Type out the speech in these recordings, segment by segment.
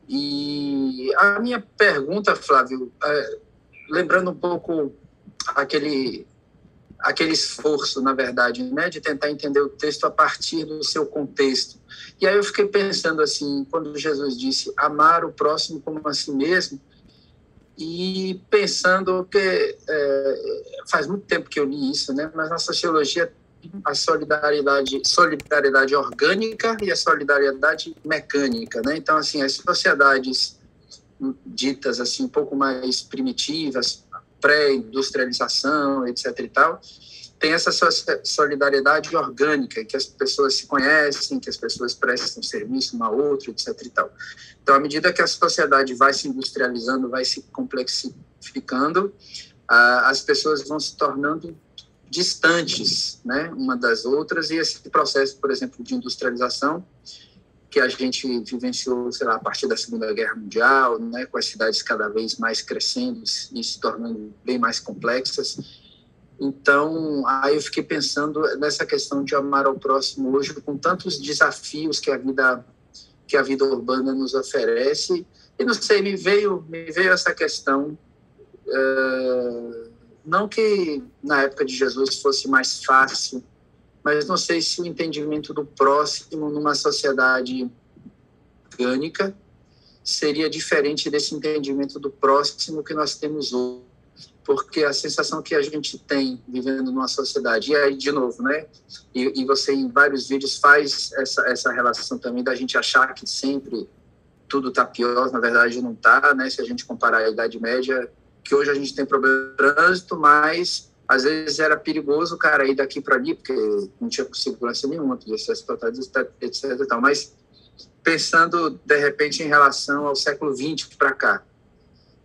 E a minha pergunta, Flávio, lembrando um pouco aquele, aquele esforço, na verdade, né, de tentar entender o texto a partir do seu contexto. E aí eu fiquei pensando assim, quando Jesus disse amar o próximo como a si mesmo, e pensando que faz muito tempo que eu li isso, né, mas na sociologia a solidariedade orgânica e a solidariedade mecânica, né? Então, assim, as sociedades ditas assim um pouco mais primitivas, pré-industrialização, etc. e tal, tem essa solidariedade orgânica, que as pessoas se conhecem, que as pessoas prestam serviço uma a outra, etc. e tal. Então, à medida que a sociedade vai se industrializando, vai se complexificando, as pessoas vão se tornando distantes, né, uma das outras, e esse processo, por exemplo, de industrialização que a gente vivenciou, sei lá, a partir da Segunda Guerra Mundial, né, com as cidades cada vez mais crescendo e se tornando bem mais complexas. Então, aí eu fiquei pensando nessa questão de amar ao próximo hoje, com tantos desafios que a vida urbana nos oferece. E não sei, me veio essa questão, não que na época de Jesus fosse mais fácil, mas não sei se o entendimento do próximo numa sociedade orgânica seria diferente desse entendimento do próximo que nós temos hoje. Porque a sensação que a gente tem vivendo numa sociedade, e aí, de novo, né? E você, em vários vídeos, faz essa relação também da gente achar que sempre tudo está pior, na verdade não está, né? Se a gente comparar a Idade Média, que hoje a gente tem problema de trânsito, mas às vezes era perigoso o cara ir daqui para ali, porque não tinha segurança nenhuma, podia ser assaltado, etc. E tal. Mas pensando, de repente, em relação ao século XX para cá,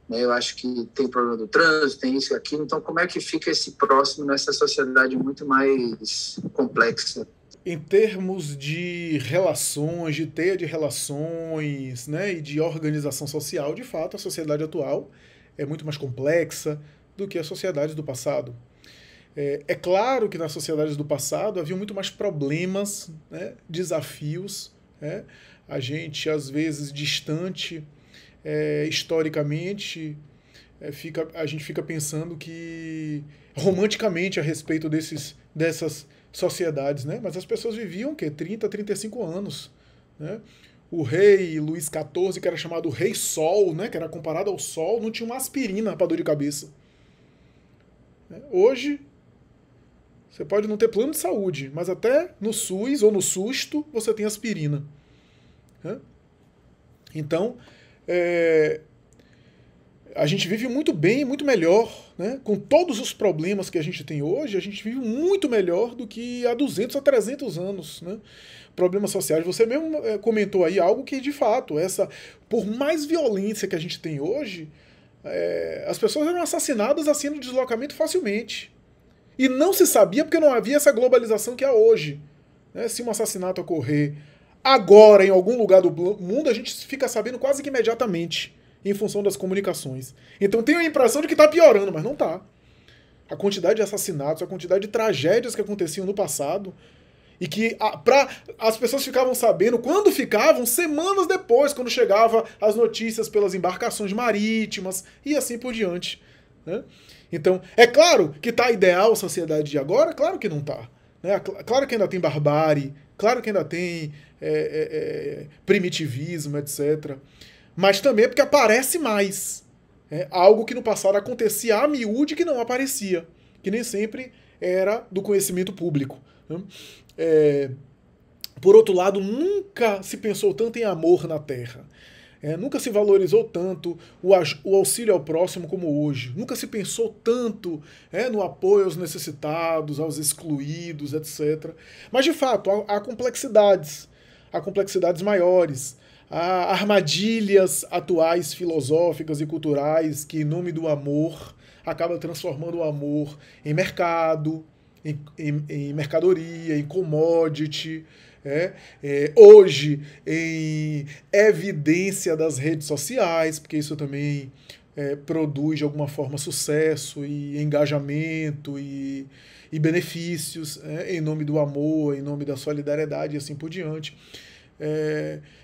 né, eu acho que tem problema do trânsito, tem isso e aquilo, então como é que fica esse próximo nessa sociedade muito mais complexa? Em termos de relações, de teia de relações, né, e de organização social, de fato, a sociedade atual é muito mais complexa do que as sociedades do passado. É claro que nas sociedades do passado havia muito mais problemas, né, desafios, né, a gente às vezes distante historicamente, a gente fica pensando que romanticamente a respeito dessas sociedades, né? Mas as pessoas viviam o quê? 30, 35 anos, né? O rei Luís XIV, que era chamado Rei Sol, né? Que era comparado ao Sol, não tinha uma aspirina para dor de cabeça. Hoje, você pode não ter plano de saúde, mas até no SUS ou no Susto você tem aspirina, né? Então, a gente vive muito bem, muito melhor, né? Com todos os problemas que a gente tem hoje, a gente vive muito melhor do que há 200 a 300 anos, né? Problemas sociais. Você mesmo comentou aí algo que, de fato, por mais violência que a gente tem hoje, as pessoas eram assassinadas assim no deslocamento facilmente. E não se sabia porque não havia essa globalização que há hoje, né? Se um assassinato ocorrer agora em algum lugar do mundo, a gente fica sabendo quase que imediatamente, em função das comunicações. Então tenho a impressão de que está piorando, mas não está. A quantidade de assassinatos, a quantidade de tragédias que aconteciam no passado, e que as pessoas ficavam sabendo, quando ficavam, semanas depois, quando chegava as notícias pelas embarcações marítimas, e assim por diante, né? Então, é claro que está ideal a sociedade de agora? Claro que não está. Né? Claro que ainda tem barbárie, claro que ainda tem primitivismo, etc. Mas também é porque aparece mais. Algo que no passado acontecia a miúde que não aparecia, que nem sempre era do conhecimento público, né? Por outro lado, nunca se pensou tanto em amor na Terra. Nunca se valorizou tanto o auxílio ao próximo como hoje. Nunca se pensou tanto no apoio aos necessitados, aos excluídos, etc. Mas, de fato, há complexidades. Há complexidades maiores. Há armadilhas atuais filosóficas e culturais que, em nome do amor, acabam transformando o amor em mercado, em mercadoria, em commodity. Hoje, em evidência das redes sociais, porque isso também produz de alguma forma sucesso e engajamento e benefícios, em nome do amor, em nome da solidariedade e assim por diante.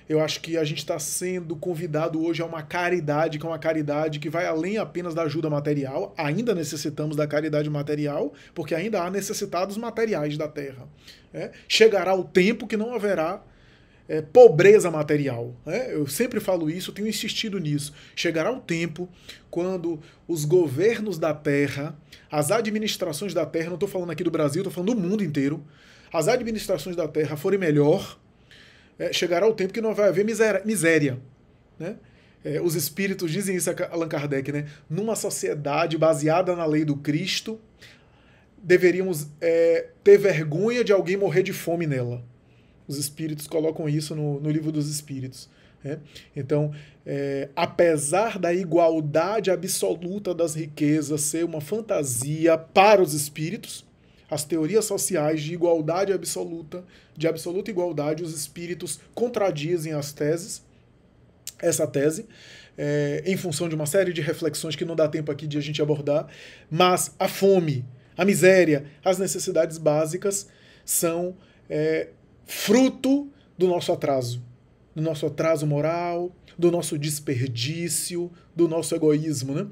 Eu acho que a gente está sendo convidado hoje a uma caridade, que é uma caridade que vai além apenas da ajuda material. Ainda necessitamos da caridade material, porque ainda há necessitados materiais da terra. Chegará o tempo que não haverá pobreza material. Eu sempre falo isso, tenho insistido nisso. Chegará um tempo quando os governos da terra, as administrações da terra, não estou falando aqui do Brasil, estou falando do mundo inteiro, as administrações da terra forem melhor, chegará o tempo que não vai haver miséria. Né? Os espíritos dizem isso a Allan Kardec, né? Numa sociedade baseada na lei do Cristo, deveríamos ter vergonha de alguém morrer de fome nela. Os espíritos colocam isso no Livro dos Espíritos. Então, apesar da igualdade absoluta das riquezas ser uma fantasia para os espíritos, as teorias sociais de igualdade absoluta, de absoluta igualdade, os espíritos contradizem essa tese, em função de uma série de reflexões que não dá tempo aqui de a gente abordar, mas a fome, a miséria, as necessidades básicas são fruto do nosso atraso moral, do nosso desperdício, do nosso egoísmo, né?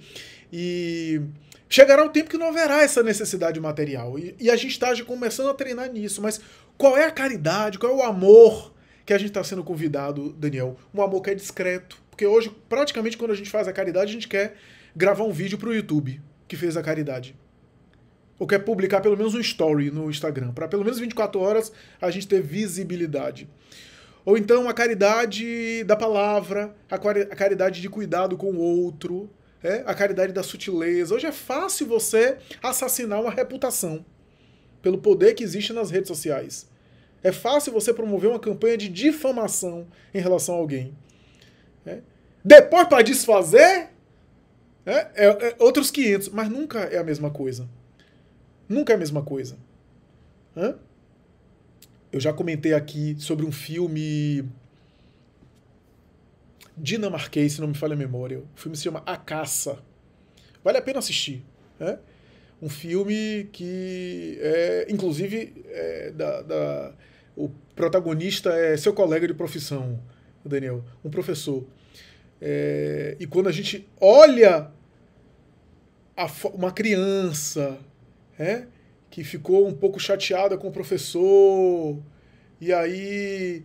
E chegará o tempo que não haverá essa necessidade material. E a gente está começando a treinar nisso. Mas qual é a caridade, qual é o amor que a gente está sendo convidado, Daniel? Um amor que é discreto. Porque hoje, praticamente, quando a gente faz a caridade, a gente quer gravar um vídeo para o YouTube que fez a caridade. Ou quer publicar pelo menos um story no Instagram, para pelo menos 24 horas a gente ter visibilidade. Ou então a caridade da palavra, a caridade de cuidado com o outro, a caridade da sutileza. Hoje é fácil você assassinar uma reputação pelo poder que existe nas redes sociais. É fácil você promover uma campanha de difamação em relação a alguém. Depois, para desfazer, outros 500, mas nunca é a mesma coisa. Nunca é a mesma coisa. Eu já comentei aqui sobre um filme dinamarquês, se não me falha a memória. O filme se chama A Caça. Vale a pena assistir. Um filme que, inclusive, o protagonista é seu colega de profissão, Daniel, um professor. E quando a gente olha uma criança que ficou um pouco chateada com o professor e aí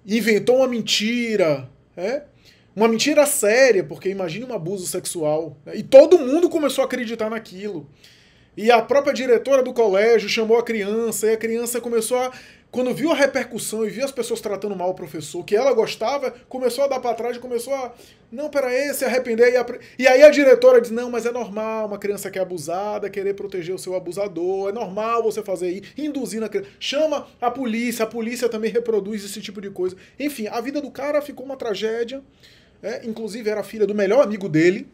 inventou uma mentira, uma mentira séria, porque imagine um abuso sexual, e todo mundo começou a acreditar naquilo. E a própria diretora do colégio chamou a criança, e a criança começou a... Quando viu a repercussão e viu as pessoas tratando mal o professor, que ela gostava, começou a dar para trás e começou a... Não, peraí, se arrepender. E aí a diretora diz, não, mas é normal uma criança que é abusada querer proteger o seu abusador, é normal você fazer isso, induzindo a criança. Chama a polícia também reproduz esse tipo de coisa. Enfim, a vida do cara ficou uma tragédia, inclusive era a filha do melhor amigo dele.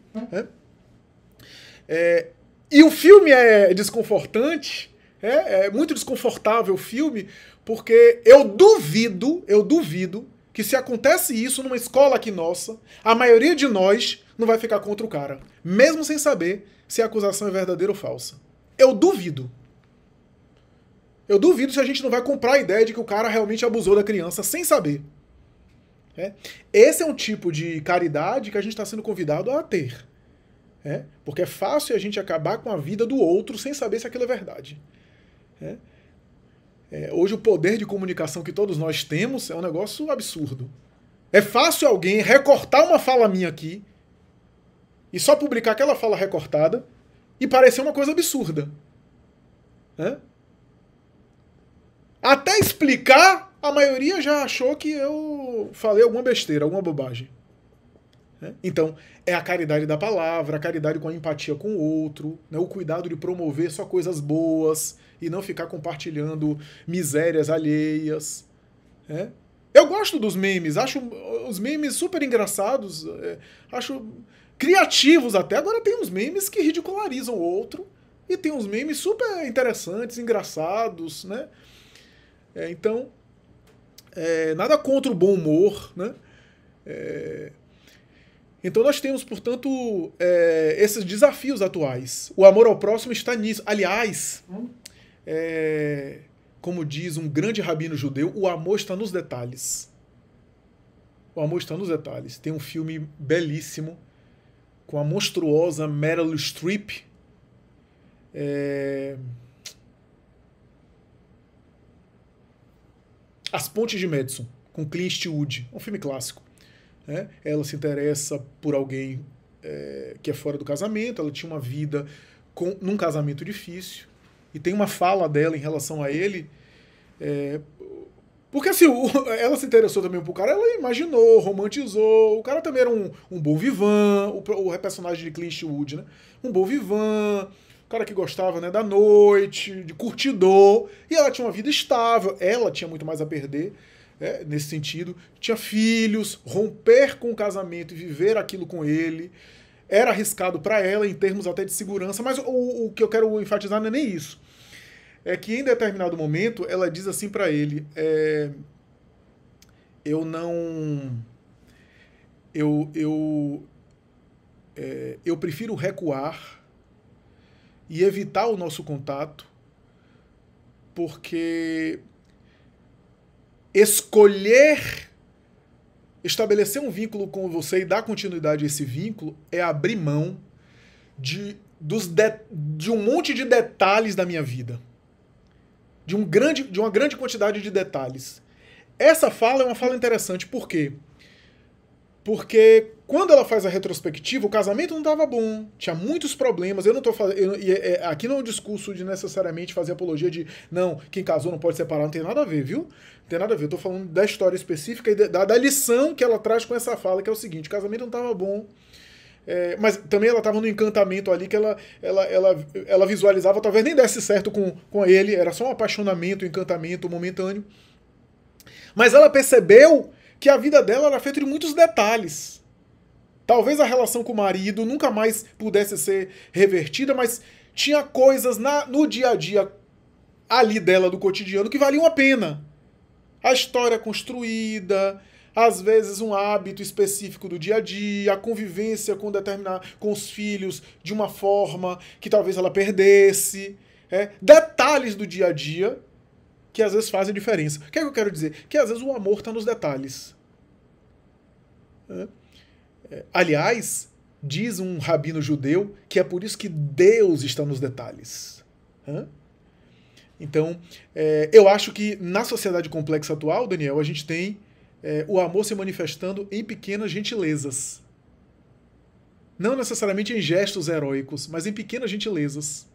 E o filme é desconfortante, é muito desconfortável o filme, porque eu duvido que se acontece isso numa escola aqui nossa, a maioria de nós não vai ficar contra o cara, mesmo sem saber se a acusação é verdadeira ou falsa. Eu duvido. Eu duvido se a gente não vai comprar a ideia de que o cara realmente abusou da criança sem saber. Esse é um tipo de caridade que a gente está sendo convidado a ter. Porque é fácil a gente acabar com a vida do outro sem saber se aquilo é verdade. Hoje o poder de comunicação que todos nós temos é um negócio absurdo. É fácil alguém recortar uma fala minha aqui e só publicar aquela fala recortada e parecer uma coisa absurda. Até explicar, a maioria já achou que eu falei alguma besteira, alguma bobagem. Então, é a caridade da palavra, a caridade com a empatia com o outro, o cuidado de promover só coisas boas e não ficar compartilhando misérias alheias. Eu gosto dos memes, acho os memes super engraçados, acho criativos até. Agora tem uns memes que ridicularizam o outro e tem uns memes super interessantes, engraçados, então, nada contra o bom humor, Então nós temos, portanto, esses desafios atuais. O amor ao próximo está nisso. Aliás, como diz um grande rabino judeu, o amor está nos detalhes. O amor está nos detalhes. Tem um filme belíssimo com a monstruosa Meryl Streep. As Pontes de Madison, com Clint Eastwood. Um filme clássico. Né? Ela se interessa por alguém que é fora do casamento. Ela tinha uma vida num casamento difícil. E tem uma fala dela em relação a ele. Porque assim, ela se interessou também por cara, ela imaginou, romantizou. O cara também era um bom vivant, o personagem de Clint Eastwood, né? Um bom vivant, um cara que gostava, né, da noite, de curtidor. E ela tinha uma vida estável, ela tinha muito mais a perder, nesse sentido. Tinha filhos, romper com o casamento e viver aquilo com ele era arriscado para ela em termos até de segurança, mas o que eu quero enfatizar não é nem isso. É que em determinado momento ela diz assim para ele: eu prefiro recuar e evitar o nosso contato, porque estabelecer um vínculo com você e dar continuidade a esse vínculo é abrir mão de um monte de detalhes da minha vida. De uma grande quantidade de detalhes. Essa fala é uma fala interessante. Por quê? Porque quando ela faz a retrospectiva, o casamento não estava bom, tinha muitos problemas. Eu não estou fazendo. Aqui não é um discurso de necessariamente fazer apologia de não, quem casou não pode separar, não tem nada a ver, viu? Não tem nada a ver. Eu estou falando da história específica e da lição que ela traz com essa fala, que é o seguinte: o casamento não estava bom. Mas também ela estava no encantamento ali que ela visualizava, talvez nem desse certo com ele, era só um apaixonamento, um encantamento momentâneo. Mas ela percebeu que a vida dela era feita de muitos detalhes. Talvez a relação com o marido nunca mais pudesse ser revertida, mas tinha coisas no dia a dia ali dela, do cotidiano, que valiam a pena. A história construída, às vezes um hábito específico do dia a dia, a convivência com os filhos de uma forma que talvez ela perdesse. Detalhes do dia a dia que às vezes fazem diferença. O que é que eu quero dizer? Que às vezes o amor está nos detalhes. Aliás, diz um rabino judeu que é por isso que Deus está nos detalhes. Então, eu acho que na sociedade complexa atual, Daniel, a gente tem o amor se manifestando em pequenas gentilezas. Não necessariamente em gestos heróicos, mas em pequenas gentilezas.